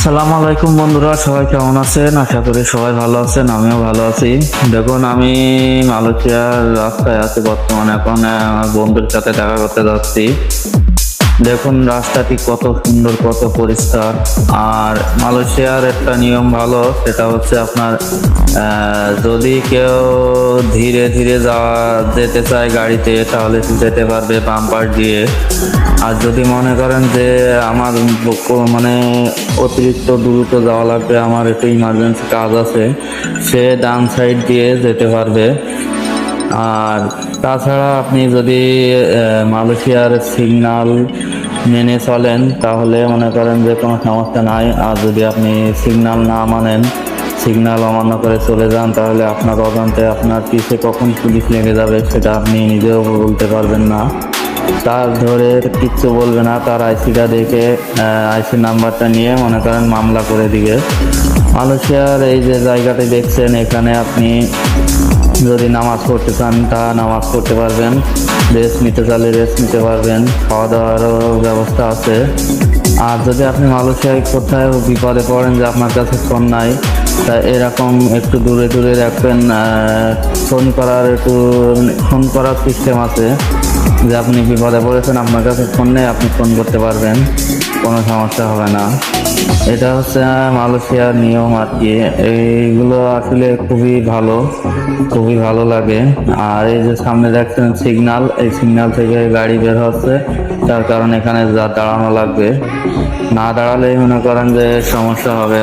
আসসালামু আলাইকুম বন্ধুরা, সবাই কেমন আছেন? আশা করি সবাই ভালো আছেন, আমিও ভালো আছি। দেখুন, আমি মালয়েশিয়ার রাস্তায় আছি বর্তমানে। এখন আমার বন্ধুর সাথে দেখা করতে যাচ্ছি। দেখুন রাস্তাটি কত সুন্দর, কত পরিষ্কার। আর মালয়েশিয়ার একটা নিয়ম ভালো, সেটা হচ্ছে আপনার যদি কেউ ধীরে ধীরে যেতে চায় গাড়িতে, তাহলে যেতে পারবে বাম্পার দিয়ে। আর যদি মনে করেন যে আমার মানে অতিরিক্ত দ্রুত যাওয়া লাগবে, আমার একটু ইমার্জেন্সি কাজ আছে, সে ডান সাইড দিয়ে যেতে পারবে। আর তাছাড়া আপনি যদি মালয়েশিয়ার সিগন্যাল মেনে চলেন, তাহলে মনে করেন যে কোনো সমস্যা নাই। আর যদি আপনি সিগন্যাল না মানেন, সিগন্যাল অমান্য করে চলে যান, তাহলে আপনার অজান্তে আপনার পিছে কখন পুলিশ লেগে যাবে সেটা আপনি নিজেও বলতে পারবেন না। তার ধরে কিচ্ছু বলবে না, তার আইসিটা দেখে আইসি নাম্বারটা নিয়ে মনে করেন মামলা করে দিবে। মালয়েশিয়ার এই যে জায়গাটি দেখছেন, এখানে আপনি যদি নামাজ পড়তে চান তা নামাজ পড়তে পারবেন, রেস্ট নিতে চাইলে রেস্ট নিতে পারবেন, খাওয়া দাওয়ারও ব্যবস্থা আছে। আর যদি আপনি মালয়েশিয়ায় কোথায় বিপদে পড়েন যে আপনার কাছে ফোন নাই, তা এরকম একটু দূরে দূরে রাখবেন। ফোন করার সিস্টেম আছে, যে আপনি বিপদে পড়েছেন, আপনার কাছে ফোন নেই, আপনি ফোন করতে পারবেন, কোনো সমস্যা হবে না। এটা হচ্ছে মালয়েশিয়ার নিয়ম আর কি। এইগুলো আসলে খুবই ভালো, খুবই ভালো লাগে। আর এই যে সামনে দেখছেন সিগন্যাল, এই সিগন্যাল থেকে গাড়ি বের হচ্ছে, তার কারণে এখানে দাঁড়ানো লাগবে। না দাঁড়ালেই মনে করেন যে সমস্যা হবে।